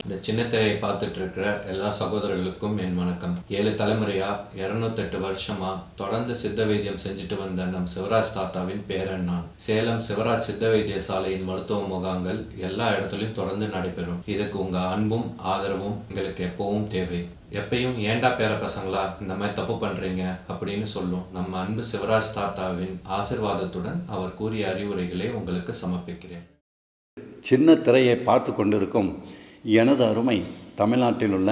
இந்த சின்ன திரையை பார்த்துட்டு இருக்கிற எல்லா சகோதரர்களுக்கும் என் வணக்கம். 7 தலைமுறையா 208 வருஷமா தொடர்ந்து சித்த வைத்தியம் செஞ்சுட்டு வந்த நம் சிவராஜ் தாத்தாவின் பேரன் நான். சேலம் சிவராஜ் சித்த வைத்திய சாலையின் மருத்துவ முகாங்கள் எல்லா இடத்துலையும் தொடர்ந்து நடைபெறும். இதுக்கு உங்க அன்பும் ஆதரவும் எங்களுக்கு எப்பவும் தேவை. எப்பயும் ஏண்டா பேர பசங்களா இந்த மாதிரி தப்பு பண்றீங்க அப்படின்னு சொல்லும் நம்ம அன்பு சிவராஜ் தாத்தாவின் ஆசிர்வாதத்துடன் அவர் கூறிய அறிவுரைகளை உங்களுக்கு சமர்ப்பிக்கிறேன். சின்ன திரையை பார்த்து கொண்டிருக்கும் எனது அருமை தமிழ்நாட்டில் உள்ள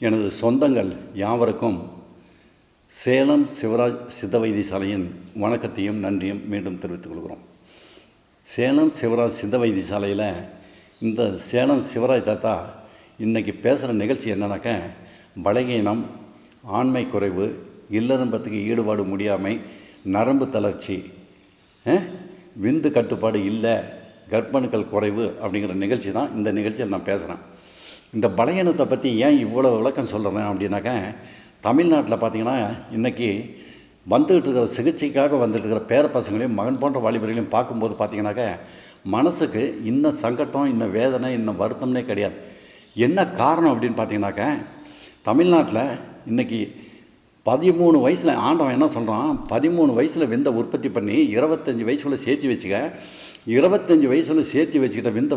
எனது சொந்தங்கள் யாவருக்கும் சேலம் சிவராஜ் சித்த வைத்தியசாலையின் வணக்கத்தையும் நன்றியும் மீண்டும் தெரிவித்துக் கொள்கிறோம். சேலம் சிவராஜ் சித்த வைத்தியசாலையில் இந்த சேலம் சிவராஜ் தாத்தா இன்றைக்கி பேசுகிற நிகழ்ச்சி என்னன்னாக்க, பலகீனம், ஆண்மை குறைவு, இல்லறம்பத்துக்கு ஈடுபாடு முடியாமை, நரம்பு தளர்ச்சி, விந்து கட்டுப்பாடு இல்லை, கர்ப்பணுக்கள் குறைவு அப்படிங்கிற நிகழ்ச்சி தான் இந்த நிகழ்ச்சியில் நான் பேசுகிறேன். இந்த பலகீனத்தை பற்றி ஏன் இவ்வளோ விளக்கம் சொல்கிறேன் அப்படின்னாக்க, தமிழ்நாட்டில் பார்த்திங்கன்னா இன்றைக்கி வந்துகிட்டு இருக்கிற சிகிச்சைக்காக வந்துட்டு இருக்கிற பேர பசங்களையும் மகன் போன்ற வாலிபர்களையும் பார்க்கும்போது பார்த்திங்கனாக்க மனசுக்கு இன்னும் சங்கடம், இன்னும் வேதனை, இன்னும் வருத்தம்னே கிடையாது. என்ன காரணம் அப்படின்னு பார்த்திங்கனாக்க, தமிழ்நாட்டில் இன்றைக்கி 13 வயசில் ஆண்டவன் என்ன சொல்கிறான், 13 வயசில் விந்தை உற்பத்தி பண்ணி 25 வயசுக்குள்ளே சேர்த்து வச்சுக்க, 25 வயசில் சேர்த்து வச்சுக்கிட்ட விந்தை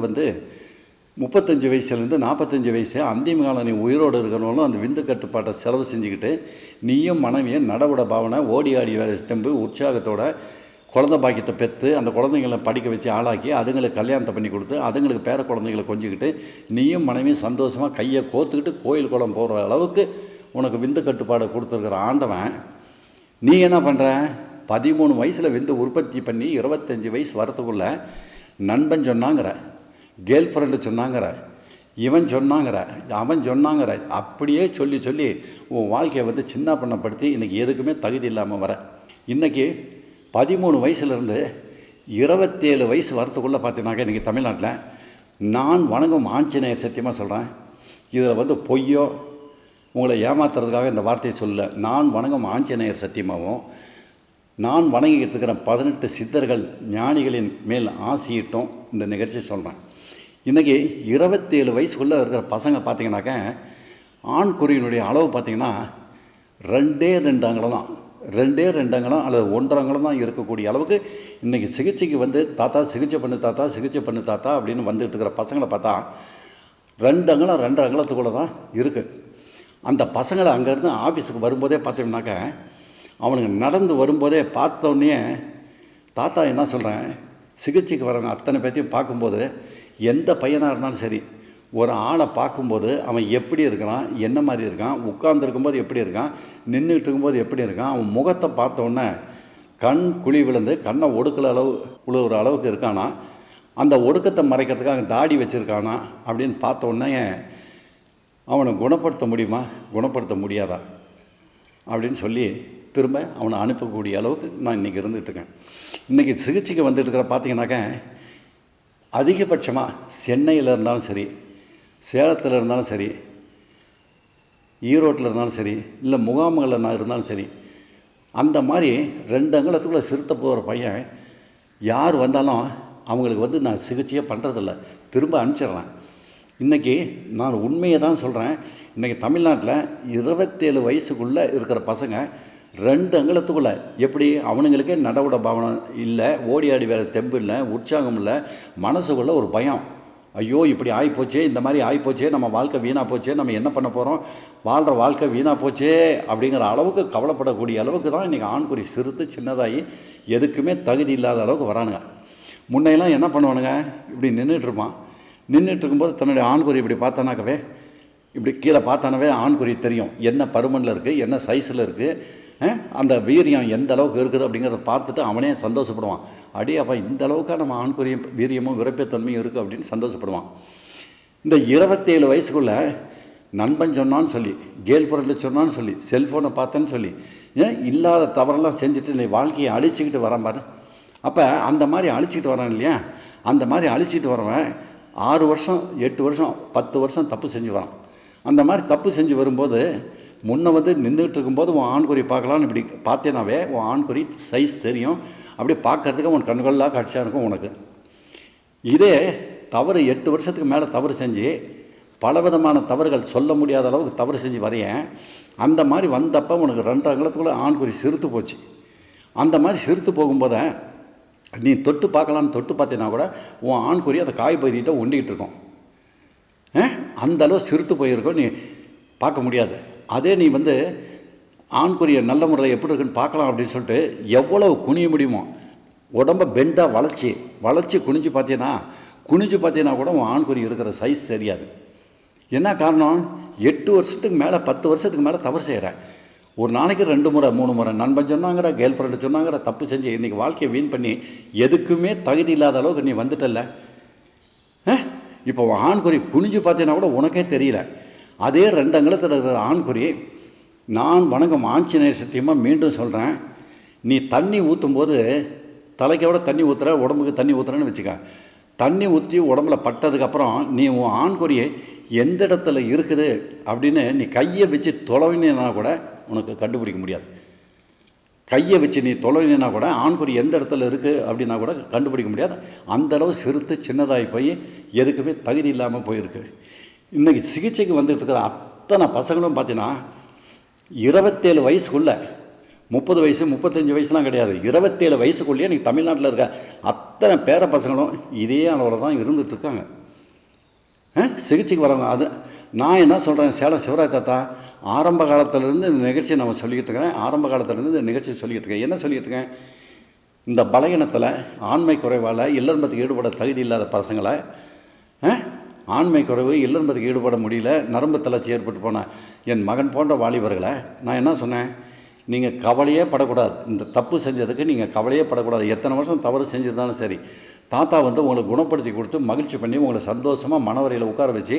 35 வயசுலேருந்து 45 வயசு அந்திம காலம் நீ உயிரோடு இருக்கிறவங்களும் அந்த விந்து கட்டுப்பாட்டை செலவு செஞ்சுக்கிட்டு நீயும் மனைவியும் நடவுட பாவனை, ஓடி ஆடி வேலை தெம்பு உற்சாகத்தோட குழந்தை பாக்கியத்தை பெற்று அந்த குழந்தைங்களை படிக்க வச்சு ஆளாக்கி அதுங்களுக்கு கல்யாணத்தை பண்ணி கொடுத்து அதுங்களுக்கு பேர குழந்தைங்களை கொஞ்சிக்கிட்டு நீயும் மனைவியும் சந்தோஷமாக கையை கோத்துக்கிட்டு கோயில் குளம் போகிற அளவுக்கு உனக்கு விந்து கட்டுப்பாடை கொடுத்துருக்குற ஆண்டவன், நீ என்ன பண்ணுற? 13 வயசில் விந்து உற்பத்தி பண்ணி 25 வயசு வரத்துக்குள்ளே நண்பன் சொன்னாங்கிற, கேர்ள் ஃப்ரெண்டு சொன்னாங்கிற, இவன் சொன்னாங்கிற, அவன் சொன்னாங்கிற, அப்படியே சொல்லி சொல்லி உன் வாழ்க்கையை சின்ன பண்ணப்படுத்தி இன்றைக்கி எதுக்குமே தகுதி இல்லாமல் வர. இன்றைக்கி 13 வயசுலேருந்து 27 வயசு வரத்துக்குள்ளே பார்த்தீங்கன்னாக்க இன்றைக்கி தமிழ்நாட்டில் நான் வணங்கும் ஆஞ்சநேயர் சத்தியமாக சொல்கிறேன், இதில் பொய்யோ உங்களை ஏமாத்துறதுக்காக இந்த வார்த்தையை சொல்ல, நான் வணங்கும் ஆஞ்சநேயர் சத்தியமாகவும் நான் வணங்கிக்கிட்டு இருக்கிற 18 சித்தர்கள் ஞானிகளின் மேல் ஆசையிட்டும் இந்த நிகழ்ச்சி சொல்கிறேன். இன்றைக்கி 27 வயசுக்குள்ளே இருக்கிற பசங்க பார்த்திங்கனாக்க ஆண் குறியினுடைய அளவு பார்த்திங்கன்னா 2 அங்குலம் தான், 2 அங்குலம் அல்லது 1.5 அங்குலம் தான் இருக்கக்கூடிய அளவுக்கு இன்றைக்கி சிகிச்சைக்கு தாத்தா சிகிச்சை பண்ணு தாத்தா சிகிச்சை பண்ணு தாத்தா அப்படின்னு வந்துகிட்டு இருக்கிற பசங்களை பார்த்தா 2 அங்குலம் 2.5 அங்குலத்துக்குள்ளே தான் இருக்குது. அந்த பசங்களை அங்கேருந்து ஆஃபீஸுக்கு வரும்போதே பார்த்தோம்னாக்க அவனுங்க நடந்து வரும்போதே பார்த்தோன்னே தாத்தா என்ன சொல்கிறேன், சிகிச்சைக்கு வரவங்க அத்தனை பேர்த்தையும் பார்க்கும்போது எந்த பையனாக இருந்தாலும் சரி, ஒரு ஆளை பார்க்கும்போது அவன் எப்படி இருக்கிறான், என்ன மாதிரி இருக்கான், உட்கார்ந்துருக்கும்போது எப்படி இருக்கான், நின்றுட்டு இருக்கும்போது எப்படி இருக்கான், அவன் முகத்தை பார்த்தோன்னே கண் குழி விழுந்து கண்ணை உழுவுற அளவுக்கு இருக்கானா, அந்த ஒடுக்கத்தை மறைக்கிறதுக்காக தாடி வச்சுருக்கானா அப்படின்னு பார்த்தோன்னே அவனை குணப்படுத்த முடியுமா, குணப்படுத்த முடியாதா அப்படின்னு சொல்லி திரும்ப அவனை அனுப்பக்கூடிய அளவுக்கு நான் இன்றைக்கி இருந்துகிட்ருக்கேன். இன்றைக்கி சிகிச்சைக்கு வந்துட்டுருக்கிற பார்த்திங்கனாக்க அதிகபட்சமாக சென்னையில் இருந்தாலும் சரி, சேலத்தில் இருந்தாலும் சரி, ஈரோட்டில் இருந்தாலும் சரி, இல்லை முகாம்களில் நான் இருந்தாலும் சரி, அந்த மாதிரி 2 அங்குலத்துக்குள்ளே சிறுத்த போகிற பையன் யார் வந்தாலும் அவங்களுக்கு நான் சிகிச்சையே பண்ணுறதில்ல, திரும்ப அனுப்பிச்சிட்றேன். இன்றைக்கி நான் உண்மையை தான் சொல்கிறேன். இன்றைக்கி தமிழ்நாட்டில் 27 வயசுக்குள்ளே இருக்கிற பசங்க 2 அங்குலத்துக்குள்ளே எப்படி அவனுங்களுக்கே நடவுட பாவனை இல்லை, ஓடி ஆடி வேறு தெம்பு இல்லை, உற்சாகம் இல்லை, மனசுக்குள்ளே ஒரு பயம், ஐயோ இப்படி ஆகிப்போச்சே, இந்த மாதிரி ஆகிப்போச்சே, நம்ம வாழ்க்கை வீணாக போச்சே, நம்ம என்ன பண்ண போகிறோம், வாழ்கிற வாழ்க்கை வீணாக போச்சே அப்படிங்கிற அளவுக்கு கவலைப்படக்கூடிய அளவுக்கு தான் இன்றைக்கி ஆண்குறி சிறுத்து சின்னதாகி எதுக்குமே தகுதி இல்லாத அளவுக்கு வரானுங்க. முன்னையெல்லாம் என்ன பண்ணுவானுங்க, இப்படி நின்றுட்டுருப்பான், நின்றுட்டு இருக்கும்போது தன்னுடைய ஆண்குறி இப்படி பார்த்தானாக்கவே, இப்படி கீழே பார்த்தானவே ஆண்குறி தெரியும், என்ன பருமனில் இருக்குது, என்ன சைஸில் இருக்குது, அந்த வீரியம் எந்த அளவுக்கு இருக்குது அப்படிங்கிறத பார்த்துட்டு அவனே சந்தோஷப்படுவான். அடி அப்போ இந்த அளவுக்காக நம்ம ஆண்குறியும் வீரியமும் விருப்பத்தன்மையும் இருக்குது அப்படின்னு சந்தோஷப்படுவான். இந்த 27 வயசுக்குள்ளே நண்பன் சொன்னான்னு சொல்லி, கேர்ள் ஃப்ரெண்டு சொன்னான்னு சொல்லி, செல்ஃபோனை பார்த்தேன்னு சொல்லி, இல்லாத தவறெல்லாம் செஞ்சுட்டு நீ வாழ்க்கையை அழிச்சிக்கிட்டு வரான் பாரு. அப்போ அந்த மாதிரி அழிச்சிக்கிட்டு வரான் இல்லையா, அந்த மாதிரி அழிச்சிக்கிட்டு வரவன் 6 வருஷம் 8 வருஷம் 10 வருஷம் தப்பு செஞ்சு வரான். அந்த மாதிரி தப்பு செஞ்சு வரும்போது முன்ன நின்றுட்டு இருக்கும்போது உன் ஆண்குறி பார்க்கலான்னு இப்படி பார்த்தேனாவே உன் ஆண்குறி சைஸ் தெரியும், அப்படியே பார்க்கறதுக்கு உன் கண்களாக காட்சியாக இருக்கும் உனக்கு. இதே தவறு 8 வருஷத்துக்கு மேலே தவறு செஞ்சு பலவிதமான தவறுகள் சொல்ல முடியாத அளவுக்கு தவறு செஞ்சு வரையன். அந்த மாதிரி வந்தப்போ உனக்கு 2 அங்குலத்துக்குள்ளே ஆண்குறி சிறுத்து போச்சு. அந்த மாதிரி சிறுத்து போகும்போது நீ தொட்டு பார்க்கலான்னு தொட்டு பார்த்தீங்கன்னா கூட உன் ஆண்குறி அதை காய் பகுதியிட்ட ஒண்டிக்கிட்டு இருக்கும். அந்தளவு சிறுத்து போயிருக்கோம், நீ பார்க்க முடியாது. அதே நீ ஆண்குறியை நல்ல முறையில் எப்படி இருக்குன்னு பார்க்கலாம் அப்படின்னு சொல்லிட்டு எவ்வளவு குனிய முடியுமோ உடம்பை பெண்டாக வளைச்சி குனிஞ்சு பார்த்தீங்கன்னா கூட உன் ஆண்குறி இருக்கிற சைஸ் தெரியாது. என்ன காரணம்? 8 வருஷத்துக்கு மேலே 10 வருஷத்துக்கு மேலே தவறு செய்கிறேன். ஒரு நாளைக்கு 2 முறை 3 முறை நண்பன் சொன்னாங்கிற, கேர்ள் ஃப்ரெண்டு சொன்னாங்கிற, தப்பு செஞ்சு இன்றைக்கி வாழ்க்கையை வீண் பண்ணி எதுக்குமே தகுதி இல்லாத அளவுக்கு நீ வந்துட்டல்ல. இப்போ ஆண்குறி குனிஞ்சு பார்த்தீங்கன்னா கூட உனக்கே தெரியல. அதே 2 அங்குலத்தில் இருக்கிற ஆண்குறி, நான் வணக்கம் ஆஞ்சநேயர் சத்தியமாக மீண்டும் சொல்கிறேன், நீ தண்ணி ஊற்றும்போது தலைக்கோட தண்ணி ஊற்றுற, உடம்புக்கு தண்ணி ஊற்றுறேன்னு வச்சுக்க. தண்ணி ஊற்றி உடம்புல பட்டதுக்கப்புறம் நீ உன் ஆண்குறியை எந்த இடத்துல இருக்குது அப்படின்னு நீ கையை வச்சு தொலைவினா கூட உனக்கு கண்டுபிடிக்க முடியாது. கையை வச்சு நீ தொலைவினா கூட ஆண்குறி எந்த இடத்துல இருக்குது அப்படின்னா கூட கண்டுபிடிக்க முடியாது. அந்தளவு சிறுத்து சின்னதாகி போய் எதுக்குமே தகுதி இல்லாமல் போயிருக்கு. இன்றைக்கி சிகிச்சைக்கு வந்துட்டு இருக்கிற அத்தனை பசங்களும் பார்த்தீங்கன்னா 27 வயசுக்குள்ளே, 30 வயசு 35 வயசுலாம் கிடையாது, 27 வயசுக்குள்ளேயே இன்றைக்கி தமிழ்நாட்டில் இருக்க அத்தனை பேர பசங்களும் இதே அளவில் தான் இருந்துகிட்ருக்காங்க சிகிச்சைக்கு வரவங்க. அது நான் என்ன சொல்கிறேன், சேலம் சிவராஜ் தாத்தா ஆரம்ப காலத்திலேருந்து இந்த நிகழ்ச்சியை நம்ம சொல்லிக்கிட்டு இருக்கேன். ஆரம்ப காலத்திலேருந்து இந்த நிகழ்ச்சியை சொல்லிக்கிட்டு இருக்கேன். என்ன சொல்லிக்கிட்டு இருக்கேன்? இந்த பலகீனத்தில் ஆண்மை குறைவால் இல்லன்பத்துக்கு ஈடுபட தகுதி இல்லாத பசங்களை, ஆண்மை குறைவு இல்லன்பத்துக்கு ஈடுபட முடியல, நரம்பு தளர்ச்சி ஏற்பட்டு போன என் மகன் போன்ற வாலிபர்களை நான் என்ன சொன்னேன், நீங்கள் கவலையே படக்கூடாது. இந்த தப்பு செஞ்சதுக்கு நீங்கள் கவலையே படக்கூடாது. எத்தனை வருஷம் தவறு செஞ்சுருந்தாலும் சரி, தாத்தா உங்களுக்கு குணப்படுத்தி கொடுத்து மகிழ்ச்சி பண்ணி உங்களை சந்தோஷமாக மனவரையில் உட்கார வச்சு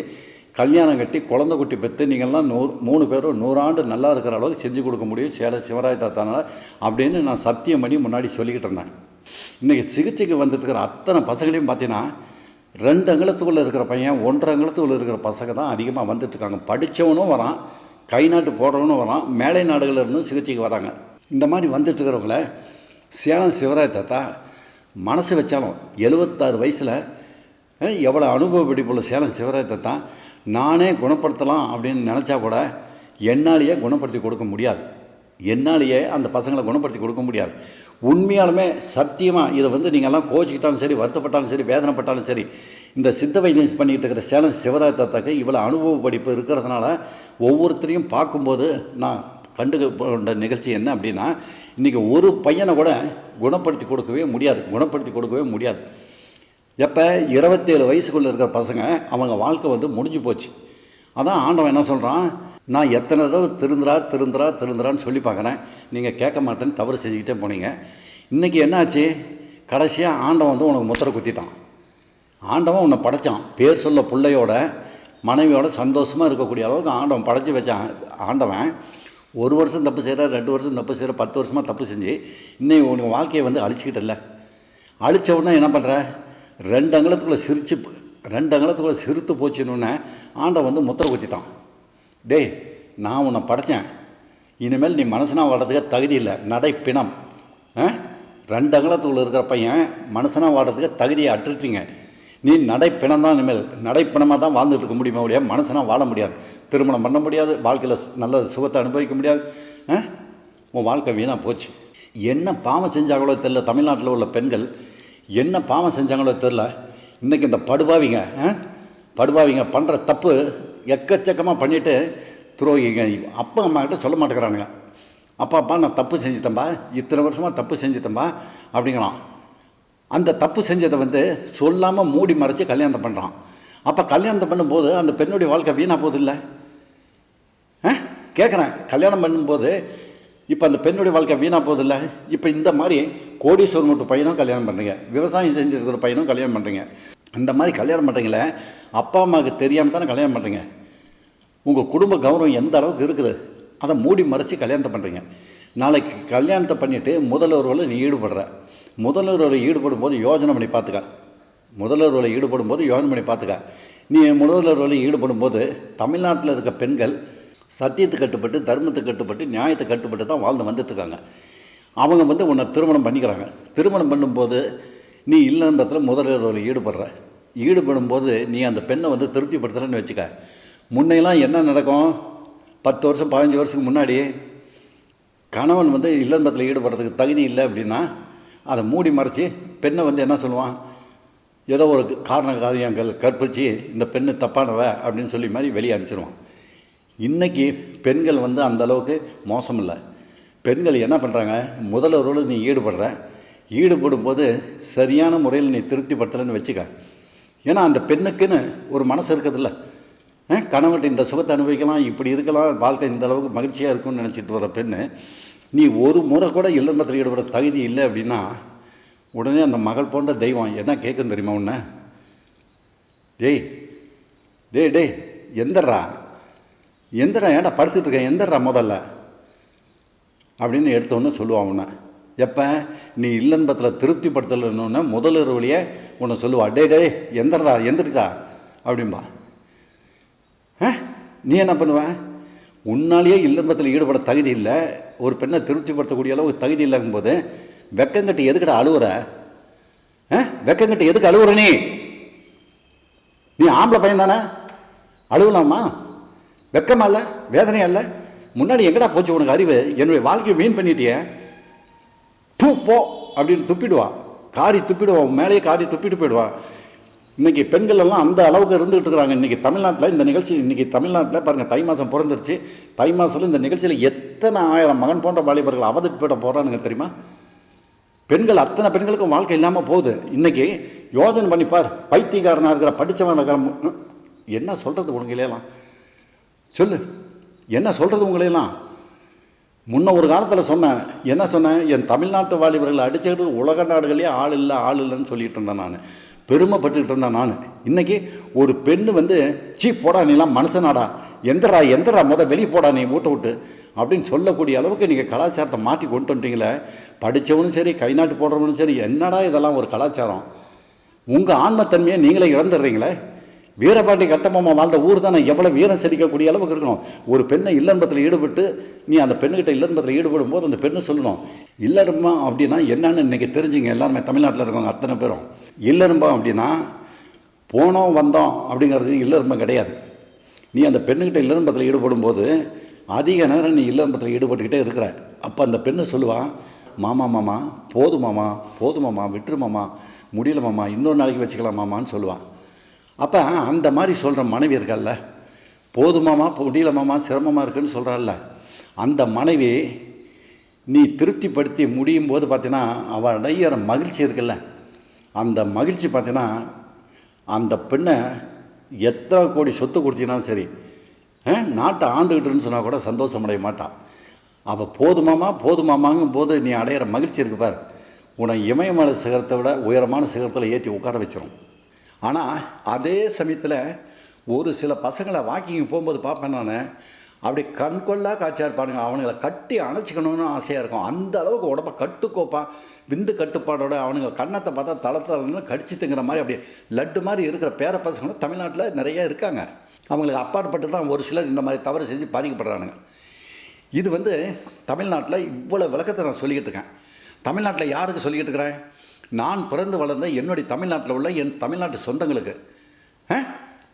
கல்யாணம் கட்டி குழந்தை குட்டி பெற்று நீங்கள்லாம் 3 பேரும் 100 ஆண்டு நல்லா இருக்கிற அளவுக்கு செஞ்சு கொடுக்க முடியும் சேலம் சிவராஜ் தாத்தானால் அப்படின்னு நான் சத்தியம் பண்ணி முன்னாடி சொல்லிக்கிட்டு இருந்தேன். இன்றைக்கி சிகிச்சைக்கு வந்துட்டு இருக்கிற அத்தனை பசங்களையும் பார்த்தீங்கன்னா 2 அங்குலத்துக்குள்ளே இருக்கிற பையன், 1.5 அங்குலத்துக்குள்ளே இருக்கிற பசங்க தான் அதிகமாக வந்துட்டுருக்காங்க. படித்தவனும் வரான், கை நாட்டு போடுறவனும் வரான், மேலை நாடுகளில் இருந்தும் சிகிச்சைக்கு வராங்க. இந்த மாதிரி வந்துட்டுருக்கிறவங்கள சேலம் சிவராஜ் தாத்தா மனசு வச்சாலும் 76 வயசில் எவ்வளோ அனுபவ பிடிப்புள்ள சேலம் சிவராஜ் தாத்தா நானே குணப்படுத்தலாம் அப்படின்னு நினச்சா கூட என்னாலேயே குணப்படுத்தி கொடுக்க முடியாது. என்னாலேயே அந்த பசங்களை குணப்படுத்தி கொடுக்க முடியாது. உண்மையாலுமே சத்தியமாக இதை நீங்கள்லாம் கோச்சிக்கிட்டாலும் சரி, வருத்தப்பட்டாலும் சரி, வேதனைப்பட்டாலும் சரி, இந்த சித்த வைத்தியம் பண்ணிகிட்டு இருக்கிற சேலம் சிவராஜ் தாத்தாக்கு இவ்வளோ அனுபவ படிப்பு இருக்கிறதுனால ஒவ்வொருத்தரையும் பார்க்கும்போது நான் கண்டுகொண்ட நிகழ்ச்சி என்ன அப்படின்னா, இன்றைக்கி ஒரு பையனை கூட குணப்படுத்தி கொடுக்கவே முடியாது. எப்போ 27 வயசுக்குள்ளே இருக்கிற பசங்க அவங்க வாழ்க்கை முடிஞ்சு போச்சு. அதான் ஆண்டவன் என்ன சொல்கிறான், நான் எத்தனை தடவை திருந்துறான்னு சொல்லி பார்க்குறேன், நீங்கள் கேட்க மாட்டேன்னு தவறு செஞ்சுக்கிட்டே போனீங்க. இன்றைக்கி என்னாச்சு, கடைசியாக ஆண்டவன் உனக்கு முத்திரை குத்திட்டான். ஆண்டவன் உன்னை படைத்தான், பேர் சொல்ல பிள்ளையோட மனைவியோட சந்தோஷமாக இருக்கக்கூடிய அளவுக்கு ஆண்டவன் படைச்சி வச்சான். ஆண்டவன் 1 வருஷம் தப்பு செய்கிற, 2 வருஷம் தப்பு செய்கிற, 10 வருஷமாக தப்பு செஞ்சு இன்னைக்கு உனக்கு வாழ்க்கையை அழிச்சிக்கிட்டல. அழித்த உடனே என்ன பண்ணுற, 2 அங்குலத்துக்குள்ளே சிறுத்து போச்சுன்னு ஆண்டவன் முத்திரை குத்திட்டான். டேய், நான் உன்னை படைத்தேன், இனிமேல் நீ மனுஷனாக வாடுறதுக்கு தகுதி இல்லை, நடைப்பிணம். 2 அங்குலத்துக்குள்ளே இருக்கிற பையன் மனுஷனாக வாடுறதுக்கு தகுதியை அற்றுட்டீங்க. நீ நடைப்பிணம் தான், இனிமேல் நடைப்பிணமாக தான் வாழ்ந்துட்டு இருக்க முடியுமா முடியாது, மனுஷனாக வாழ முடியாது, திருமணம் பண்ண முடியாது, வாழ்க்கையில் நல்ல சுகத்தை அனுபவிக்க முடியாது. உன் வாழ்க்கை வீணாக போச்சு. என்ன பாவம் செஞ்சாங்களோ தெரில, தமிழ்நாட்டில் உள்ள பெண்கள் என்ன பாவம் செஞ்சாங்களோ தெரில. இன்றைக்கி இந்த படுபாவிங்க பண்ணுற தப்பு எக்கச்சக்கமாக பண்ணிவிட்டு துரோகிங்க அப்பா அம்மா கிட்ட சொல்ல மாட்டேங்கிறானுங்க. அப்பா நான் தப்பு செஞ்சிட்டேன்பா, இத்தனை வருஷமாக தப்பு செஞ்சிட்டேன்பா அப்படிங்கிறான். அந்த தப்பு செஞ்சதை சொல்லாமல் மூடி மறைச்சி கல்யாணத்தை பண்ணுறான். அப்போ கல்யாணத்தை பண்ணும்போது அந்த பெண்ணுடைய வாழ்க்கை வீணாக போகுது இல்லை? கேட்குறேன், கல்யாணம் பண்ணும்போது இப்போ அந்த பெண்ணுடைய வாழ்க்கை வீணாக போகுது இல்லை? இப்போ இந்த மாதிரி கோடீஸ்வரர் மட்டும் பையனும் கல்யாணம் பண்ணுறீங்க, விவசாயம் செஞ்சுருக்கிற பையனும் கல்யாணம் பண்ணுறீங்க. இந்த மாதிரி கல்யாணம் பண்ணுறீங்களே, அப்பா அம்மாவுக்கு தெரியாமல் தானே கல்யாணம் பண்ணுறீங்க. உங்கள் குடும்ப கௌரவம் எந்த அளவுக்கு இருக்குது அதை மூடி மறைச்சி கல்யாணத்தை பண்ணுறீங்க. நாளைக்கு கல்யாணத்தை பண்ணிவிட்டு முதல்வர்களை நீ ஈடுபடுற, முதல்வர்களில் ஈடுபடும் போது யோஜனை பண்ணி பார்த்துக்க. நீ முதல்வர்களில் ஈடுபடும் போது தமிழ்நாட்டில் இருக்க பெண்கள் சத்தியத்துக்கு கட்டுப்பட்டு, தர்மத்துக்கு கட்டுப்பட்டு, நியாயத்துக்கு கட்டுப்பட்டு தான் வாழ்ந்து வந்துட்டுருக்காங்க. அவங்க உன்னை திருமணம் பண்ணிக்கிறாங்க. திருமணம் பண்ணும்போது நீ இல்லன்றத்தில் முதல்வர்களில் ஈடுபடும்போது நீ அந்த பெண்ணை திருப்திப்படுத்தலைன்னு வச்சுக்க, முன்னையெல்லாம் என்ன நடக்கும்? 10 வருஷம் 15 வருஷத்துக்கு முன்னாடி கணவன் வந்து இல்லன்பத்தில் ஈடுபடுறதுக்கு தகுதி இல்லை அப்படின்னா அதை மூடி மறைச்சி பெண்ணை வந்து என்ன சொல்லுவான்? ஏதோ ஒரு காரண காரியங்கள் கற்பிச்சு இந்த பெண்ணு தப்பானவ அப்படின்னு சொல்லி மாதிரி வெளியே அனுப்பிச்சிடுவான். இன்றைக்கி பெண்கள் வந்து அந்தளவுக்கு மோசம் இல்லை. பெண்கள் என்ன பண்ணுறாங்க? முதல்வரோடு நீ ஈடுபடும் போது சரியான முறையில் நீ திருப்திப்படுத்தலைன்னு வச்சுக்க. ஏன்னா அந்த பெண்ணுக்குன்னு ஒரு மனசு இருக்குதில்ல. கணவன்கிட்ட இந்த சுகத்தை அனுபவிக்கலாம், இப்படி இருக்கலாம், வாழ்க்கை இந்த அளவுக்கு மகிழ்ச்சியாக இருக்கும்னு நினச்சிட்டு வர பெண்ணு நீ ஒரு முறை கூட இல்லன்பத்தில் ஈடுபட தகுதி இல்லை அப்படின்னா உடனே அந்த மகள் போன்ற தெய்வம் என்ன கேட்கும் தெரியுமா? உன்னை டேய் டேய் டேய் எந்தரா ஏன்டா படுத்துட்டு இருக்கேன், எந்தரா முதல்ல அப்படின்னு எடுத்தோன்னு சொல்லுவான் உன்னை. எப்போ நீ இல்லன்பத்தில் திருப்திப்படுத்தலைன்னு முதலர் வழியே உன்னை சொல்லுவா. டே எந்தரா எந்திரிச்சா அப்படின்பா. நீ என்ன பண்ணுவேன்? உன்னாலேயே இல்லன்பத்தில் ஈடுபட தகுதி இல்லை, ஒரு பெண்ணை திருப்திப்படுத்தக்கூடிய அளவுக்கு தகுதி இல்லைங்கும்போது வெக்கங்கட்டி எதுக்கிட்ட அழுவுற? வெக்கங்கட்டி எதுக்கு அழுவுற? நீ ஆம்பளை பையன் தானே, அழுவலாமா? வெக்கமா இல்லை, வேதனையா இல்லை? முன்னாடி எங்கடா போச்சு உனக்கு அறிவு? என்னுடைய வாழ்க்கையை மீன் பண்ணிட்டியே, போ அப்படின்னு துப்பிடுவான். துப்பிடுவான், மேலேயே துப்பிட்டு போயிடுவான். இன்றைக்கி பெண்கள் எல்லாம் அந்த அளவுக்கு இருந்துகிட்டு இருக்கிறாங்க. இன்றைக்கி தமிழ்நாட்டில் இந்த நிகழ்ச்சி தமிழ்நாட்டில் பாருங்கள், தை மாதம் பிறந்துருச்சு. தை மாதத்தில் இந்த நிகழ்ச்சியில் எத்தனை ஆயிரம் மகன் போன்ற வாலிபர்கள் அவதிப்பட போகிறானுங்க தெரியுமா? பெண்கள் அத்தனை பெண்களுக்கும் வாழ்க்கை இல்லாமல் போகுது. இன்றைக்கி யோஜனை பண்ணிப்பார். பைத்தியக்காரனாக இருக்கிற படித்தவன் இருக்கிற என்ன சொல்கிறது உங்களையெல்லாம்? சொல்லு, என்ன சொல்கிறது உங்களையெல்லாம்? முன்ன ஒரு காலத்தில் என்ன சொன்னேன்? என் தமிழ்நாட்டு வாலிபர்களை அடிச்சுக்கிட்டு உலக நாடுகளே ஆள் இல்லைன்னு சொல்லிகிட்டு இருந்தேன். நான் பெருமைப்பட்டுக்கிட்டு இருந்தேன். நான் இன்றைக்கி ஒரு பெண்ணு வந்து சீ போடா நீலாம் மனுஷனாடா, எந்தரா வெளியே போடா நீ வீட்டை விட்டு அப்படின்னு சொல்லக்கூடிய அளவுக்கு நீங்கள் கலாச்சாரத்தை மாற்றி கொண்டு வந்துட்டீங்களே. படித்தவனும் சரி, கை நாட்டு போடுறவனும் சரி, என்னடா இதெல்லாம் ஒரு கலாச்சாரம்? உங்கள் ஆன்மத்தன்மையை நீங்களே இழந்துடுறீங்களே. வீரபாண்டி கட்டபொம்மன் வாழ்ந்த ஊர் தானே எவ்வளோ வீரம் செழிக்கக்கூடிய அளவுக்கு இருக்கணும். ஒரு பெண்ணை இல்லன்பத்தில் ஈடுபட்டு நீ அந்த பெண்ணுக்கிட்ட இல்லன்பத்தில் ஈடுபடும் போது அந்த பெண்ணு சொல்லணும், இல்லறம்பா அப்படின்னா என்னன்னு இன்றைக்கி தெரிஞ்சுங்க. எல்லாருமே தமிழ்நாட்டில் இருக்கவங்க அத்தனை பேரும் இல்லறம்பா அப்படின்னா போனோம் வந்தோம் அப்படிங்கிறது இல்லறம்பம் கிடையாது. நீ அந்த பெண்ணுக்கிட்ட இல்லன்பத்தில் ஈடுபடும் போது அதிக நேரம் நீ இல்லன்பத்தில் ஈடுபட்டுக்கிட்டே இருக்கிற. அப்போ அந்த பெண்ணு சொல்லுவான், மாமா போதுமாமா விட்டுருமாமா, முடியல மாமா, இன்னொரு நாளைக்கு வச்சுக்கலாம் மாமான்னு சொல்லுவான். அப்போ அந்த மாதிரி சொல்கிற மனைவி இருக்கல்ல, போதுமாமா முடியலமாமா சிரமமாக இருக்குன்னு சொல்கிறாள்ல, அந்த மனைவி நீ திருப்திப்படுத்தி முடியும் போது பார்த்தீங்கன்னா அவள் அடையிற மகிழ்ச்சி இருக்குல்ல, அந்த மகிழ்ச்சி பார்த்தீங்கன்னா அந்த பெண்ணை எத்தனை கோடி சொத்து கொடுத்தீங்கன்னாலும் சரி, நாட்டை ஆண்டுகிட்டுன்னு சொன்னால் கூட சந்தோஷமடைய மாட்டான். அவள் போதுமாமாங்கும் போது நீ அடையிற மகிழ்ச்சி இருக்கு பார், உன்னை இமயமலை சிகரத்தை விட உயரமான சிகரத்தில் ஏற்றி உட்கார வச்சிடும். ஆனால் அதே சமயத்தில் ஒரு சில பசங்களை வாக்கிங் போகும்போது பார்ப்பேன் நான், அப்படி கண்கொள்ளா காட்சியாக இருப்பானுங்க. அவனுங்களை கட்டி அணைச்சிக்கணும்னு ஆசையாக இருக்கும். அந்த அளவுக்கு உடம்பை கட்டுக்கோப்பான், விந்து கட்டுப்பாடோட அவனுங்க கண்ணத்தை பார்த்தா தளத்தளன்னு கடிச்சு திங்கிற மாதிரி அப்படியே லட்டு மாதிரி இருக்கிற பேர பசங்களும் தமிழ்நாட்டில் நிறைய இருக்காங்க. அவங்களுக்கு அப்பாற்பட்டு தான் ஒரு சிலர் இந்த மாதிரி தவறு செஞ்சு பாதிக்கப்படுறானுங்க. இது வந்து தமிழ்நாட்டில் இவ்வளோ விளக்கத்தை நான் சொல்லிக்கிட்டு இருக்கேன். தமிழ்நாட்டில் யாருக்கு சொல்லிக்கிட்டு இருக்கிறேன்? நான் பிறந்து வளர்ந்த என்னுடைய தமிழ்நாட்டில் உள்ள என் தமிழ்நாட்டு சொந்தங்களுக்கு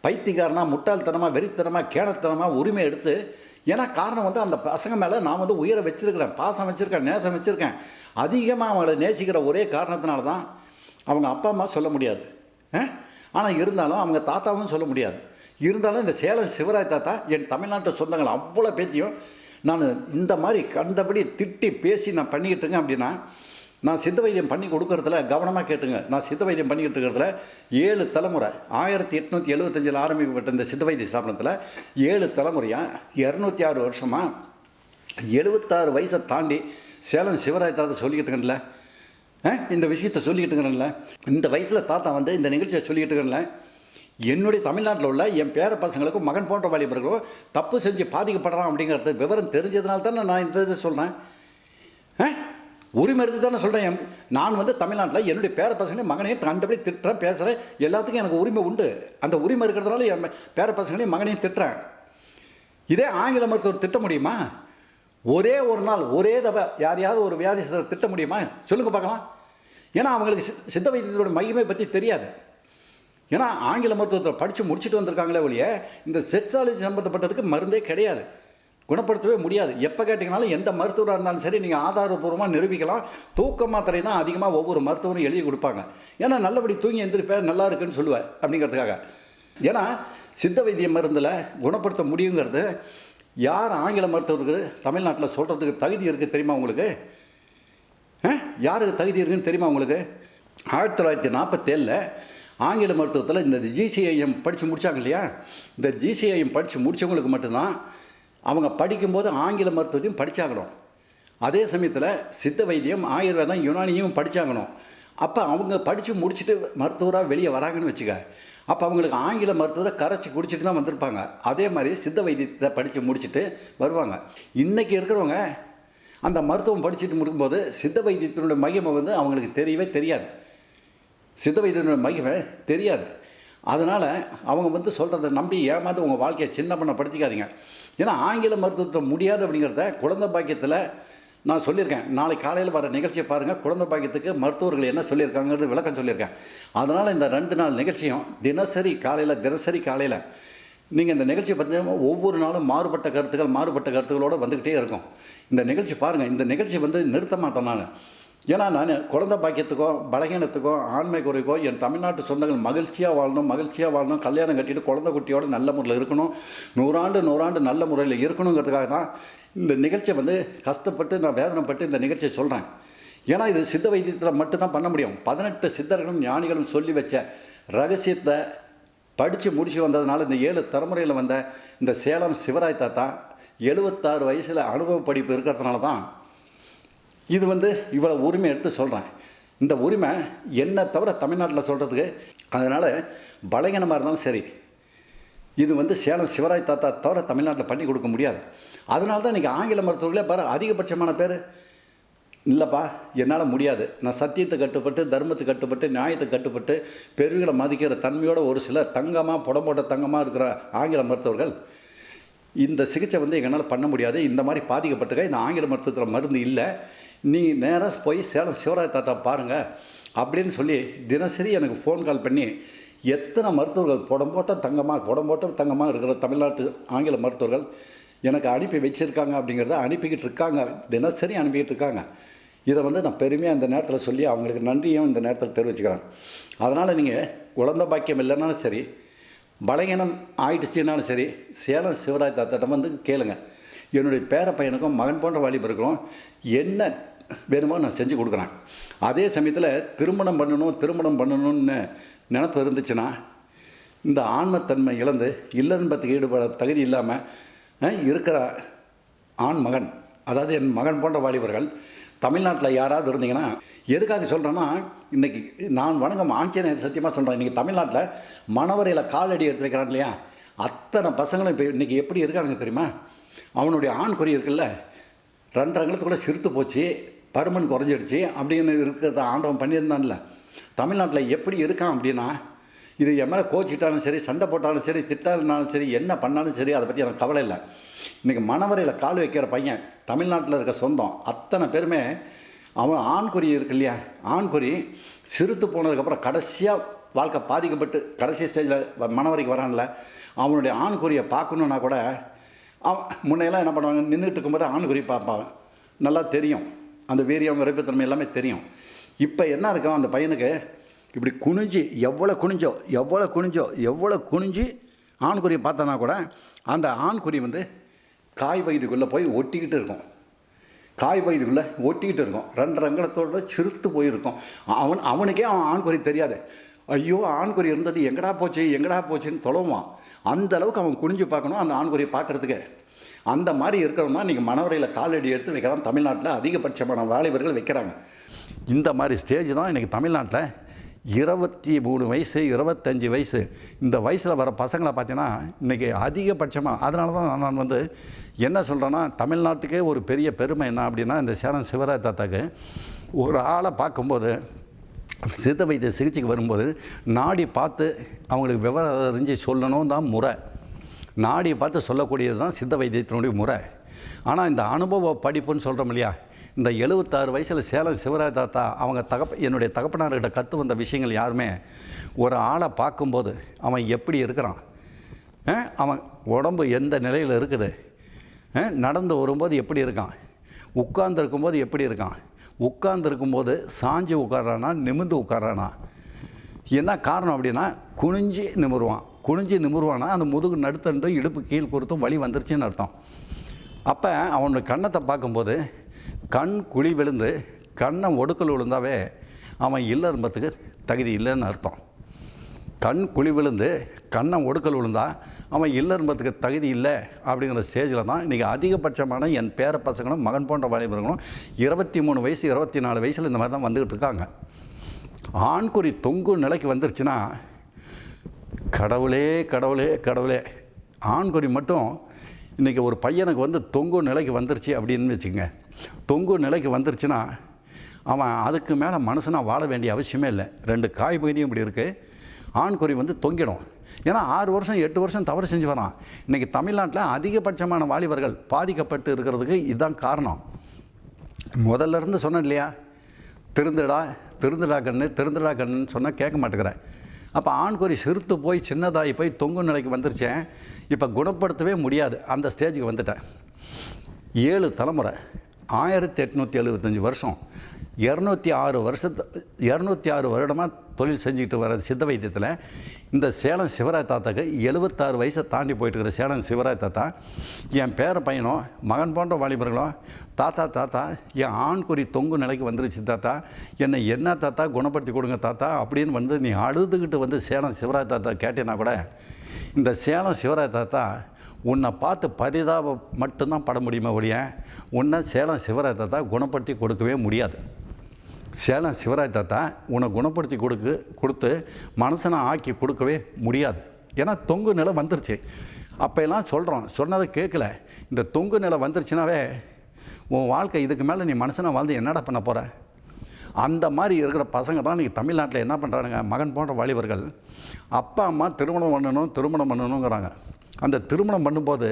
பைத்தியக்காரனாக, முட்டாள்தனமாக, வெறித்தனமாக, கேடத்தனமாக உரிமை எடுத்து, ஏன்னா காரணம் வந்து அந்த பசங்க மேலே நான் வந்து உயிரை வச்சுருக்கிறேன், பாசம் வச்சுருக்கேன், நேசம் வச்சுருக்கேன். அதிகமாக அவங்கள நேசிக்கிற ஒரே காரணத்தினால தான் அவங்க அப்பா அம்மா சொல்ல முடியாது. ஆனால் இருந்தாலும் அவங்க தாத்தாவும் சொல்ல முடியாது. இருந்தாலும் இந்த சேலம் சிவராஜ் தாத்தா என் தமிழ்நாட்டு சொந்தங்கள் அவ்வளோ பேத்தியும் நான் இந்த மாதிரி கண்டபடி திட்டி பேசி நான் பண்ணிக்கிட்டு இருக்கேன். அப்படின்னா நான் சித்த வைத்தியம் பண்ணி கொடுக்குறதுல கவனமாக கேட்டுங்க. நான் சித்த வைத்தியம் பண்ணிக்கிட்டு இருக்கிறதுல 7 தலைமுறை, 1875 ஆரம்பிக்கப்பட்ட இந்த சித்த வைத்திய ஸ்தாபனத்தில் 7 தலைமுறையாக 206 வருஷமாக 76 வயசை தாண்டி சேலம் சிவராஜ் தாத்தா சொல்லிக்கிட்டு இருக்கேன்ல, இந்த விஷயத்தை சொல்லிக்கிட்டு இருக்கிறேன்ல, இந்த வயசில் தாத்தா வந்து இந்த நிகழ்ச்சியை சொல்லிக்கிட்டு இருக்கிறேன்ல, என்னுடைய தமிழ்நாட்டில் உள்ள என் பேர பசங்களுக்கும் மகன் போன்ற வாலிபர்களும் தப்பு செஞ்சு பாதிக்கப்படுறான் அப்படிங்கிறது விவரம் தெரிஞ்சதுனால தானே நான் இந்த இதை சொல்கிறேன். உரிமை எடுத்து தானே சொல்கிறேன். நான் வந்து தமிழ்நாட்டில் என்னுடைய பேர பசங்களையும் மகனையும் கண்டபடி திட்டுறேன், பேசுகிறேன். எல்லாத்துக்கும் எனக்கு உரிமை உண்டு. அந்த உரிமை இருக்கிறதுனால என் பேர பசங்களையும் மகனையும் திட்டுறேன். இதே ஆங்கில மருத்துவர் திட்ட முடியுமா? ஒரே ஒரு நாள் ஒரே தடவை யாரையாவது ஒரு வியாதிஸ்தரை திட்ட முடியுமா? சொல்லுங்கள் பார்க்கலாம். ஏன்னா அவங்களுக்கு சித்த வைத்தியத்தோட மையமை பற்றி தெரியாது. ஏன்னா ஆங்கில மருத்துவத்தை படித்து முடிச்சுட்டு வந்திருக்காங்களே ஒழிய இந்த செக்ஸாலஜி சம்மந்தப்பட்டதுக்கு மருந்தே கிடையாது, குணப்படுத்தவே முடியாது. எப்போ கேட்டிங்கனாலும் எந்த மருத்துவராக இருந்தாலும் சரி நீங்கள் ஆதாரபூர்வமாக நிரூபிக்கலாம். தூக்க மாத்திரை தான் அதிகமாக ஒவ்வொரு மருத்துவரும் எழுதி கொடுப்பாங்க. ஏன்னா நல்லபடி தூங்கி எந்திரிப்பேன் நல்லா இருக்குன்னு சொல்லுவேன் அப்படிங்கிறதுக்காக. ஏன்னா சித்த வைத்திய மருந்தில் குணப்படுத்த முடியுங்கிறது யார் ஆங்கில மருத்துவருக்கு தமிழ்நாட்டில் சொல்கிறதுக்கு தகுதி இருக்குது தெரியுமா உங்களுக்கு? யாருக்கு தகுதி இருக்குன்னு தெரியுமா உங்களுக்கு? 1947 ஆங்கில மருத்துவத்தில் இந்த ஜிசிஐஎம் படித்து முடித்தாங்க இல்லையா, இந்த ஜிசிஐஎம் படித்து முடித்தவங்களுக்கு மட்டும்தான் அவங்க படிக்கும்போது ஆங்கில மருத்துவத்தையும் படித்தாகணும். அதே சமயத்தில் சித்த வைத்தியம், ஆயுர்வேதம், யுனானியும் படித்தாகணும். அப்போ அவங்க படித்து முடிச்சுட்டு மருத்துவராக வெளியே வராங்கன்னு வச்சுக்க, அப்போ அவங்களுக்கு ஆங்கில மருத்துவத்தை கரைச்சி குடிச்சிட்டு தான் வந்திருப்பாங்க. அதே மாதிரி சித்த வைத்தியத்தை படித்து முடிச்சுட்டு வருவாங்க. இன்றைக்கி இருக்கிறவங்க அந்த மருத்துவம் படிச்சுட்டு முடிக்கும்போது சித்த வைத்தியத்தினுடைய மகிமை அவங்களுக்கு தெரியவே தெரியாது. சித்த வைத்தியத்தினுடைய மகிமை தெரியாது. அதனால் அவங்க சொல்கிறத நம்பி ஏமாந்து உங்கள் வாழ்க்கையை சின்ன பண்ணப்படுத்திக்காதீங்க. ஏன்னா ஆங்கில மருத்துவத்தை முடியாது அப்படிங்கிறத குழந்தை பாக்கியத்தில் நான் சொல்லியிருக்கேன். நாளைக்கு காலையில் வர நிகழ்ச்சியை பாருங்கள். குழந்தை பாக்கியத்துக்கு மருத்துவர்கள் என்ன சொல்லியிருக்காங்கிறது விளக்கம் சொல்லியிருக்கேன். அதனால் இந்த 2 நாள் நிகழ்ச்சியும் தினசரி காலையில் நீங்கள் இந்த நிகழ்ச்சியை பார்த்தீங்கன்னா ஒவ்வொரு நாளும் மாறுபட்ட கருத்துகளோடு வந்துக்கிட்டே இருக்கும். இந்த நிகழ்ச்சி பாருங்கள். இந்த நிகழ்ச்சி நிறுத்த மாட்டேன் நான். ஏன்னா நான் குழந்தை பாக்கியத்துக்கோ பலகீனத்துக்கோ ஆண்மை குறைக்கோ என் தமிழ்நாட்டு சொந்தங்கள் மகிழ்ச்சியாக வாழணும், கல்யாணம் கட்டிட்டு குழந்தை குட்டியோடு நல்ல முறையில் இருக்கணும், 100 ஆண்டு நல்ல முறையில் இருக்கணுங்கிறதுக்காக தான் இந்த நிகழ்ச்சியை கஷ்டப்பட்டு நான் வேதனைப்பட்டு இந்த நிகழ்ச்சியை சொல்கிறேன். ஏன்னா இது சித்த வைத்தியத்தில் மட்டும்தான் பண்ண முடியும். 18 சித்தர்களும் ஞானிகளும் சொல்லி வச்ச ரகசியத்தை படித்து முடிச்சு வந்ததுனால இந்த 7 தலைமுறையில் வந்த இந்த சேலம் சிவராய் தாத்தா 76 வயசில் அனுபவ படிப்பு இருக்கிறதுனால தான் இது இவ்வளோ உரிமை எடுத்து சொல்கிறேன். இந்த உரிமை என்ன தவிர தமிழ்நாட்டில் சொல்கிறதுக்கு, அதனால் பலகீனமாக இருந்தாலும் சரி இது சேலம் சிவராய் தாத்தா தவிர தமிழ்நாட்டில் பண்ணி கொடுக்க முடியாது. அதனால தான் இன்றைக்கி ஆங்கில மருத்துவர்களே பாரு அதிகபட்சமான பேர் இல்லைப்பா என்னால் முடியாது, நான் சத்தியத்தை கட்டுப்பட்டு தர்மத்துக்கு கட்டுப்பட்டு நியாயத்துக்கு கட்டுப்பட்டு பெருவிகளை மதிக்கிற தன்மையோட ஒரு சிலர் தங்கமாக புடம்போட்ட தங்கமாக இருக்கிற ஆங்கில மருத்துவர்கள் இந்த சிகிச்சை எங்களால் பண்ண முடியாது, இந்த மாதிரி பாதிக்கப்பட்டிருக்க இந்த ஆங்கில மருத்துவத்தில் மருந்து இல்லை, நீ நேராக போய் சேலம் சிவராய் தாத்தா பாருங்கள் அப்படின்னு சொல்லி தினசரி எனக்கு ஃபோன் கால் பண்ணி எத்தனை மருத்துவர்கள் புடம்போட்ட தங்கமாக இருக்கிற தமிழ்நாட்டு ஆங்கில மருத்துவர்கள் எனக்கு அனுப்பி வச்சுருக்காங்க அப்படிங்கிறத அனுப்பிக்கிட்டு இருக்காங்க, தினசரி அனுப்பிக்கிட்டு இருக்காங்க. இதை நான் பெருமையாக இந்த நேரத்தில் சொல்லி அவங்களுக்கு நன்றியும் இந்த நேரத்தில் தெரிவிச்சுக்கிறேன். அதனால் நீங்கள் குழந்தை பாக்கியம் இல்லைன்னாலும் சரி, பலகீனம் ஆயிடுச்சுனாலும் சரி, சேலம் சிவராய் தாத்திடம் கேளுங்க. என்னுடைய பேர பையனுக்கும் மகன் போன்ற வாலிபருக்கும் என்ன வேணுமோ நான் செஞ்சு கொடுக்குறேன். அதே சமயத்தில் திருமணம் பண்ணணும்னு நினப்பு இருந்துச்சுன்னா இந்த ஆன்மத்தன்மை இழந்து இல்லன்பத்துக்கு ஈடுபட தகுதி இல்லாமல் இருக்கிற ஆண் மகன், அதாவது என் மகன் போன்ற வாலிபர்கள் தமிழ்நாட்டில் யாராவது இருந்தீங்கன்னா, எதுக்காக சொல்கிறேன்னா இன்றைக்கி நான் வணங்கும் ஆஞ்சநேயர் சத்தியமாக சொல்கிறேன், இன்றைக்கி தமிழ்நாட்டில் மணவரையில் காலடி எடுத்து வைக்கிறான் இல்லையா, அத்தனை பசங்களும் இப்போ இன்றைக்கி எப்படி இருக்கானுங்க தெரியுமா? அவனுடைய ஆண் குறி இருக்குல்ல 2 அங்கலத்துக்குள்ளே சிறுத்து போச்சு, பருமன் குறைஞ்சிடுச்சு அப்படின்னு இருக்கிறத ஆண்டவன் பண்ணியிருந்தான்ல. தமிழ்நாட்டில் எப்படி இருக்கான் அப்படின்னா, இது என் மேலே கோச்சிட்டாலும் சரி, சண்டை போட்டாலும் சரி, திட்டாலும் சரி, என்ன பண்ணாலும் சரி, அதை பற்றி எனக்கு கவலை இல்லை. இன்றைக்கி மணவரையில் கால் வைக்கிற பையன் தமிழ்நாட்டில் இருக்க சொந்தம் அத்தனை பேருமே அவன் ஆண்குறி இருக்கு இல்லையா, ஆண்குறி சிறுத்து போனதுக்கப்புறம் கடைசியாக வாழ்க்கை பாதிக்கப்பட்டு கடைசி ஸ்டேஜில் மணவரைக்கு வரான்ல, அவனுடைய ஆண்குறியை பார்க்கணுன்னா கூட அவன் முன்னையெல்லாம் என்ன பண்ணுவாங்க, நின்றுட்டு இருக்கும்போது ஆண்குறி பார்ப்பாங்க, நல்லா தெரியும், அந்த வீரியம் விரைப்புத்தன்மை எல்லாமே தெரியும். இப்போ என்ன இருக்கும் அந்த பையனுக்கு இப்படி குனிஞ்சு எவ்வளோ குனிஞ்சு ஆண்குறியை பார்த்தனா கூட அந்த ஆண்குறி காய் பகுதிக்குள்ளே போய் ஒட்டிக்கிட்டு இருக்கும், 2 அங்கலத்தோடு சிறுத்து போயிருக்கும். அவனுக்கே அவன் ஆண்குறி தெரியாது. ஐயோ ஆண்குறி இருந்தது எங்கடா போச்சுன்னு தொலைவான். அந்த அளவுக்கு அவன் குனிஞ்சு பார்க்கணும் அந்த ஆண்குறியை பார்க்குறதுக்கு. அந்த மாதிரி இருக்கிறவங்க இன்றைக்கி மணவரையில் காலடி எடுத்து வைக்கிறான். தமிழ்நாட்டில் அதிகபட்சமான வாலிபர்கள் வைக்கிறாங்க. இந்த மாதிரி ஸ்டேஜ் தான் இன்றைக்கி தமிழ்நாட்டில் 23 வயசு 25 வயசு இந்த வயசில் வர பசங்களை பார்த்தீங்கன்னா இன்றைக்கி அதிகபட்சமாக. அதனால தான் நான் என்ன சொல்கிறேன்னா, தமிழ்நாட்டுக்கே ஒரு பெரிய பெருமை என்ன அப்படின்னா, இந்த சேலம் சிவராய் தாத்தாக்கு ஒரு ஆளை பார்க்கும்போது சித்த வைத்திய சிகிச்சைக்கு வரும்போது நாடி பார்த்து அவங்களுக்கு விவரம் அறிஞ்சு சொல்லணும் தான் முறை. நாடியை பார்த்து சொல்லக்கூடியது தான் சித்த வைத்தியத்தினுடைய முறை. ஆனால் இந்த அனுபவ படிப்புன்னு சொல்கிறோம் இல்லையா, இந்த 76 வயசில் சேலம் சிவராஜ் தாத்தா அவங்க என்னுடைய தகப்பனார்கிட்ட கற்று வந்த விஷயங்கள் யாருமே ஒரு ஆளை பார்க்கும்போது அவன் எப்படி இருக்கிறான், அவன் உடம்பு எந்த நிலையில் இருக்குது, நடந்து வரும்போது எப்படி இருக்கான், உட்கார்ந்து இருக்கும்போது எப்படி இருக்கான், உட்கார்ந்து இருக்கும்போது சாஞ்சு உட்காரானா நிமிர்ந்து உட்காரானா, என்ன காரணம் அப்படின்னா குனிஞ்சு நிமிருவானா அந்த முதுகு நடுத்தண்டு இடுப்பு கீழ் கொடுத்தும் வலி வந்துருச்சுன்னு அர்த்தம். அப்போ அவனுடைய கன்னத்தை பார்க்கும்போது கண் குழி விழுந்து கண்ணை ஒடுக்கல் விழுந்தாவே அவன் இல்லறம்பத்துக்கு தகுதி இல்லைன்னு அர்த்தம். கண் குழி விழுந்து கண்ணை ஒடுக்கல் விழுந்தா அவன் இல்லறம்பத்துக்கு தகுதி இல்லை அப்படிங்கிற ஸ்டேஜில் தான் இன்றைக்கி அதிகபட்சமான என் பேர பசங்களும் மகன் போன்ற வாலிபர்களும் 23 வயசு 24 வயசில் இந்த மாதிரி தான் வந்துக்கிட்டு இருக்காங்க. ஆண்குறி தொங்கும் நிலைக்கு வந்துருச்சுன்னா கடவுளே கடவுளே கடவுளே, ஆண்குறி மட்டும் இன்றைக்கி ஒரு பையனுக்கு வந்து தொங்கும் நிலைக்கு வந்துருச்சு அப்படின்னு வச்சுக்கோங்க. தொங்கும் நிலைக்கு வந்துருச்சுன்னா அவன் அதுக்கு மேலே மனுஷனாக வாழ வேண்டிய அவசியமே இல்லை. 2 காய் பகுதியும் இப்படி இருக்குது. ஆண்குறி வந்து தொங்கிடும். ஏன்னா 6 வருஷம் 8 வருஷம் தவறு செஞ்சு வரான். இன்றைக்கி தமிழ்நாட்டில் அதிகபட்சமான வாலிபர்கள் பாதிக்கப்பட்டு இருக்கிறதுக்கு இதுதான் காரணம். முதல்ல இருந்து சொன்னேன் இல்லையா, திருந்துடா கண்ணுன்னு சொன்னால் கேட்க மாட்டேங்கிறேன். அப்போ ஆண்குறி சிறுத்து போய் சின்னதாகி போய் தொங்கும் நிலைக்கு வந்துருச்சேன். இப்போ குணப்படுத்தவே முடியாது, அந்த ஸ்டேஜுக்கு வந்துட்டேன். 7 தலைமுறை 1875 வருஷம் 206 வருடமாக தொழில் செஞ்சுக்கிட்டு வர சித்த வைத்தியத்தில் இந்த சேலம் சிவராஜ் தாத்தாக்கு 76 வயசை தாண்டி போயிட்டு இருக்கிற சேலம் சிவராஜ் தாத்தா என் பேர பையனும் மகன் போன்ற வாலிபர்களும் தாத்தா என் ஆண்குறி தொங்கு நிலைக்கு வந்துருச்சு தாத்தா, என்னை என்ன தாத்தா குணப்படுத்தி கொடுங்க தாத்தா அப்படின்னு வந்து நீ அழுதுகிட்டு வந்து சேலம் சிவராஜ் தாத்தா கேட்டேன்னா கூட இந்த சேலம் சிவராஜ் தாத்தா உன்னை பார்த்து பரிதாபம் மட்டும்தான் பட முடியுமே ஒழிய உன்னை சேலம் சிவராஜ் தாத்தா குணப்படுத்தி கொடுக்கவே முடியாது. சேலம் சிவராஜ் தாத்தா உன்னை குணப்படுத்தி கொடுத்து மனுஷனை ஆக்கி கொடுக்கவே முடியாது. ஏன்னா தொங்கு நிலை வந்துருச்சு. அப்போல்லாம் சொன்னதை கேட்கல. இந்த தொங்கு நிலை வந்துருச்சுனாவே உன் வாழ்க்கை இதுக்கு மேலே நீ மனுஷனை வாழ்ந்து என்னடா பண்ண போகிற? அந்த மாதிரி இருக்கிற பசங்க தான் இன்றைக்கி தமிழ்நாட்டில் என்ன பண்ணுறானுங்க, மகன் போன்ற வாலிபர்கள் அப்பா அம்மா திருமணம் பண்ணணுங்கிறாங்க. அந்த திருமணம் பண்ணும்போது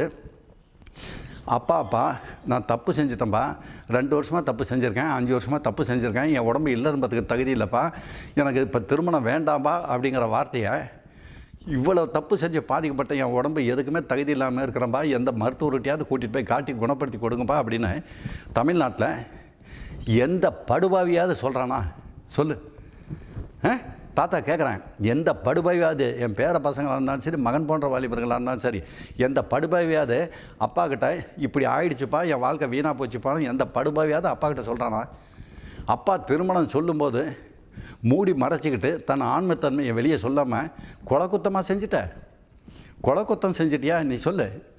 அப்பா நான் தப்பு செஞ்சிட்டேன்ப்பா, 2 வருஷமாக தப்பு செஞ்சுருக்கேன், 5 வருஷமாக தப்பு செஞ்சுருக்கேன், என் உடம்பு இல்லறம்பத்துக்கு தகுதி இல்லைப்பா, எனக்கு இப்போ திருமணம் வேண்டாம்பா அப்படிங்கிற வார்த்தையை இவ்வளோ தப்பு செஞ்சு பாதிக்கப்பட்ட என் உடம்பு எதுக்குமே தகுதி இல்லாமல் இருக்கிறேன்பா, எந்த மருத்துவர்கிட்டையாவது கூட்டிகிட்டு போய் காட்டி குணப்படுத்தி கொடுங்கப்பா அப்படின்னு தமிழ்நாட்டில் எந்த படுபாவியாவது சொல்கிறானா சொல்லு? தாத்தா கேட்குறேன், எந்த படுபாவியாவது என் பேர பசங்களாக இருந்தாலும் சரி மகன் போன்ற வாலிபர்களாக இருந்தாலும் சரி எந்த படுபாவியாவது அப்பா கிட்ட இப்படி ஆயிடுச்சுப்பா என் வாழ்க்கை வீணாக போச்சுப்பான்னு எந்த படுபாவியாவது அப்பா கிட்ட சொல்கிறானா? அப்பா திருமணம் சொல்லும்போது மூடி மறைச்சிக்கிட்டு தன் ஆண்மைத்தன்மையை வெளியே சொல்லாமல் கொலைக்குத்தமாக கொலைக்குத்தம் செஞ்சிட்டியா நீ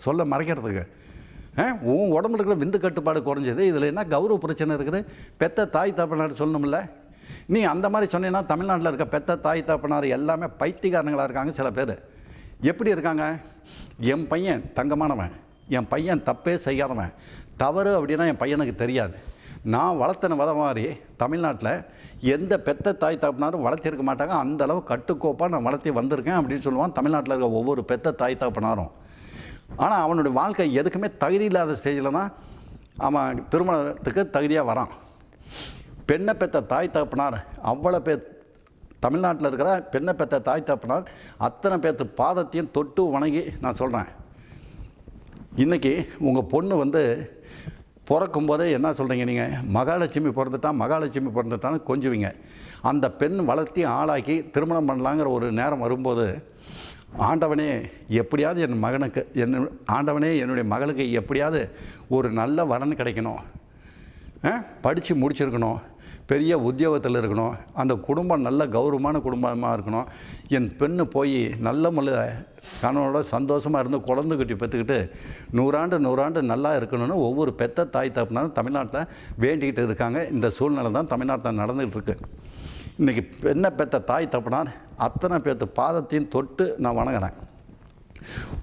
சொல்ல மறைக்கிறதுக்கு? உன் உடம்புல இருக்கிற விந்து கட்டுப்பாடு குறைஞ்சது, இதில் என்ன கௌரவ பிரச்சனை இருக்குது? பெத்த தாய் தகப்பனார் சொல்லணும்ல. நீ அந்த மாதிரி சொன்னீங்கன்னா தமிழ்நாட்டில் இருக்க பெத்த தாய் தகப்பனார் எல்லாமே பைத்தியக்காரங்களாக இருக்காங்க. சில பேர் எப்படி இருக்காங்க, என் பையன் தங்கமானவன், என் பையன் தப்பே செய்யாதவன், தவறு அப்படின்னா என் பையனுக்கு தெரியாது, நான் வளர்த்தன வத மாதிரி தமிழ்நாட்டில் எந்த பெத்த தாய் தகப்பனாரும் வளர்த்திருக்க மாட்டாங்க, அந்தளவு கட்டுக்கோப்பாக நான் வளர்த்தி வந்திருக்கேன் அப்படின்னு சொல்லுவான் தமிழ்நாட்டில் இருக்க ஒவ்வொரு பெத்த தாய் தகப்பனாரும். ஆனால் அவனுடைய வாழ்க்கை எதுக்குமே தகுதி இல்லாத ஸ்டேஜில் தான் அவன் திருமணத்துக்கு தகுதியாக வரான். பெண்ணை பெற்ற தாய் தகப்பனார் அவ்வளோ தமிழ்நாட்டில் இருக்கிற பெண்ணை பெற்ற தாய் தகப்பனார் அத்தனை பேர்த்து பாதத்தையும் தொட்டு வணங்கி நான் சொல்கிறேன். இன்றைக்கி உங்கள் பொண்ணு வந்து பிறக்கும்போதே என்ன சொல்கிறீங்க நீங்கள், மகாலட்சுமி பிறந்துட்டான்னு கொஞ்சுவீங்க. அந்த பெண் வளர்த்தி ஆளாக்கி திருமணம் பண்ணலாங்கிற ஒரு நேரம் வரும்போது ஆண்டவனே எப்படியாவது என்னுடைய மகளுக்கு எப்படியாவது ஒரு நல்ல வரன் கிடைக்கணும், படித்து முடிச்சிருக்கணும், பெரிய உத்தியோகத்தில் இருக்கணும், அந்த குடும்பம் நல்ல கௌரவமான குடும்பமாக இருக்கணும், என் பெண்ணு போய் நல்ல கணவனோட சந்தோஷமாக இருந்து குழந்தை கட்டி பெற்றுக்கிட்டு 100 ஆண்டு நல்லா இருக்கணும்னு ஒவ்வொரு பெத்த தாய் தகப்பனாரும் தமிழ்நாட்டில் வேண்டிக்கிட்டு இருக்காங்க. இந்த சூழ்நிலை தான் தமிழ்நாட்டில் நடந்துகிட்டு இருக்கு. இன்றைக்கி பெண்ணை பெற்ற தாய் தகப்பனார் அத்தனை பேர்த்து பாதத்தையும் தொட்டு நான் வணங்குறேன்.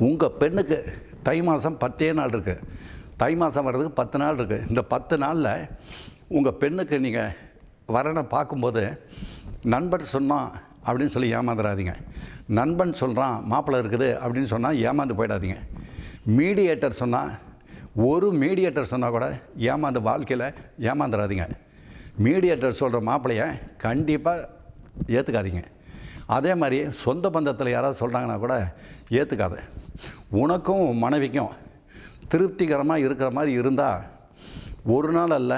உங்கள் பெண்ணுக்கு தை மாதம் 10 நாள் இருக்குது, தை மாதம் வர்றதுக்கு 10 நாள் இருக்குது. இந்த 10 நாளில் உங்கள் பெண்ணுக்கு நீங்கள் வரனை பார்க்கும்போது நண்பன் சொன்னான் அப்படின்னு சொல்லி ஏமாந்துடாதீங்க. நண்பன் சொல்கிறான் மாப்பிள்ளை இருக்குது அப்படின்னு சொன்னால் ஏமாந்து போயிடாதீங்க. மீடியேட்டர் சொன்னால் ஒரு மீடியேட்டர் சொன்னால் கூட வாழ்க்கையில் ஏமாந்துடாதீங்க. மீடியேட்டர் சொல்கிற மாப்பிள்ளையை கண்டிப்பாக ஏற்றுக்காதீங்க. அதே மாதிரி சொந்த பந்தத்தில் யாராவது சொல்கிறாங்கன்னா கூட ஏற்றுக்காது. உனக்கும் மனைவிக்கும் திருப்திகரமாக இருக்கிற மாதிரி இருந்தால் ஒரு நாள் அல்ல,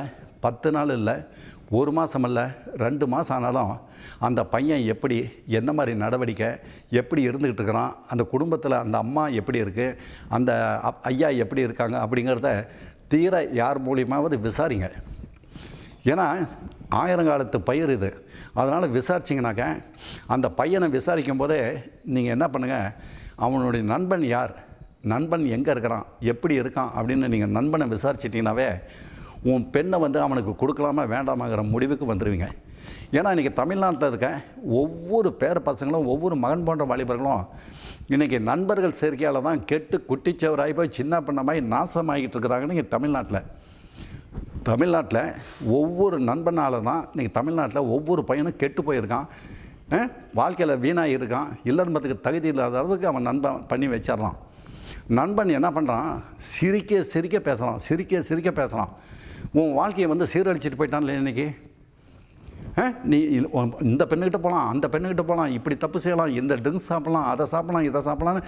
10 நாள் இல்லை, 1 மாதம் இல்லை, 2 மாதம் ஆனாலும் அந்த பையன் எப்படி, என்ன மாதிரி நடவடிக்கை, எப்படி இருந்துக்கிட்டு இருக்கிறான், அந்த குடும்பத்தில் அந்த அம்மா எப்படி இருக்குது, அந்த ஐயா எப்படி இருக்காங்க அப்படிங்கிறத தீர யார் மூலியமாவது விசாரிங்க. ஏன்னா 1000 காலத்து பயிர் இது. அதனால் விசாரிச்சிங்கனாக்க அந்த பையனை விசாரிக்கும் போதே நீங்கள் என்ன பண்ணுங்கள், அவனுடைய நண்பன் யார், நண்பன் எங்கே இருக்கிறான், எப்படி இருக்கான் அப்படின்னு நீங்கள் நண்பனை விசாரிச்சிட்டிங்கனாவே உன் பெண்ணை அவனுக்கு கொடுக்கலாமா வேண்டாமாங்கிற முடிவுக்கு வந்துடுவீங்க. ஏன்னா இன்றைக்கி தமிழ்நாட்டில் இருக்க ஒவ்வொரு பேர பசங்களும், ஒவ்வொரு மகன் போன்ற வாலிபர்களும் இன்றைக்கி நண்பர்கள் சேர்க்கையால் தான் கெட்டு குட்டிச்சவராகி போய் சின்ன பண்ணமாகி நாசமாகிட்டு இருக்கிறாங்கன்னு இங்கே தமிழ்நாட்டில் ஒவ்வொரு நண்பனால் தான் இன்றைக்கி தமிழ்நாட்டில் ஒவ்வொரு பையனும் கெட்டு போயிருக்கான், வாழ்க்கையில் வீணாக இருக்கான், இல்லறத்துக்கு தகுதி இல்லாத அளவுக்கு அவன் நண்பன் பண்ணி வச்சிடறான். நண்பன் என்ன பண்ணுறான், சிரிக்க பேசுகிறான். உன் வாழ்க்கையை சீரழிச்சிட்டு போயிட்டான்ல இன்றைக்கி. நீ இந்த பெண்ணுக்கிட்ட போகலாம், அந்த பெண்ணுக்கிட்ட போகலாம், இப்படி தப்பு செய்யலாம், இந்த ட்ரிங்க்ஸ் சாப்பிட்லாம், அதை சாப்பிட்லாம், இதை சாப்பிட்லான்னு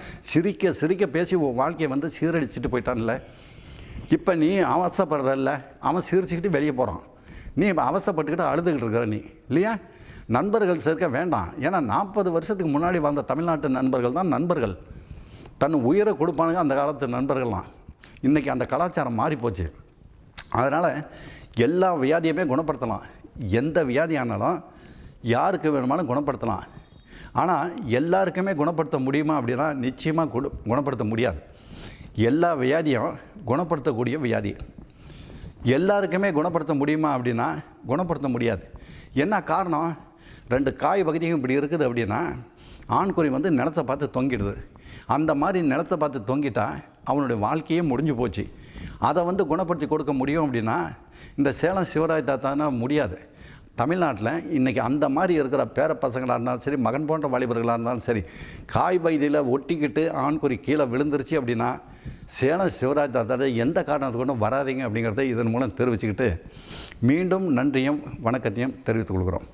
சிரிக்க பேசி உன் வாழ்க்கையை சீரழிச்சிட்டு போயிட்டான்ல. இப்போ நீ அவசரப்படுறதில்ல, அவன் சிரிச்சுக்கிட்டு வெளியே போகிறான், நீ அவசரப்பட்டுக்கிட்டு அழுதுகிட்டு இருக்கிற நீ இல்லையா. நண்பர்கள் சேர்க்க வேண்டாம். ஏன்னா 40 வருஷத்துக்கு முன்னாடி வந்த தமிழ்நாட்டு நண்பர்கள் தான் நண்பர்கள். தன் உயிரை கொடுப்பானுங்க அந்த காலத்து நண்பர்கள்லாம். இன்றைக்கி அந்த கலாச்சாரம் மாறிப்போச்சு. அதனால் எல்லா வியாதியுமே குணப்படுத்தலாம். எந்த வியாதியானாலும் யாருக்கு வேணுமாலும் குணப்படுத்தலாம். ஆனால் எல்லாருக்குமே குணப்படுத்த முடியுமா அப்படின்னா நிச்சயமாக குணப்படுத்த முடியாது. எல்லா வியாதியும் குணப்படுத்தக்கூடிய வியாதி. எல்லாருக்குமே குணப்படுத்த முடியுமா அப்படின்னா குணப்படுத்த முடியாது. என்ன காரணம், 2 காய் பகுதியும் இப்படி இருக்குது அப்படின்னா ஆண்குறி நிலத்தை பார்த்து தொங்கிடுது. அந்த மாதிரி நிலத்தை பார்த்து தொங்கிட்டா அவனுடைய வாழ்க்கையே முடிஞ்சு போச்சு. அதை குணப்படுத்தி கொடுக்க முடியும் அப்படின்னா இந்த சேலம் சிவராஜ் தாத்தானா முடியாது. தமிழ்நாட்டில் இன்றைக்கி அந்த மாதிரி இருக்கிற பேர பசங்களாக இருந்தாலும் சரி, மகன் போன்ற வாலிபர்களாக இருந்தாலும் சரி, காய் பகுதியில் ஒட்டிக்கிட்டு ஆண்குறி கீழே விழுந்துருச்சு அப்படின்னா சேலம் சிவராஜ் தாத்தா எந்த காரணத்தை கொண்டும் வராதிங்க அப்படிங்கிறத இதன் மூலம் தெரிவிச்சுக்கிட்டு மீண்டும் நன்றியும் வணக்கத்தையும் தெரிவித்துக் கொள்கிறோம்.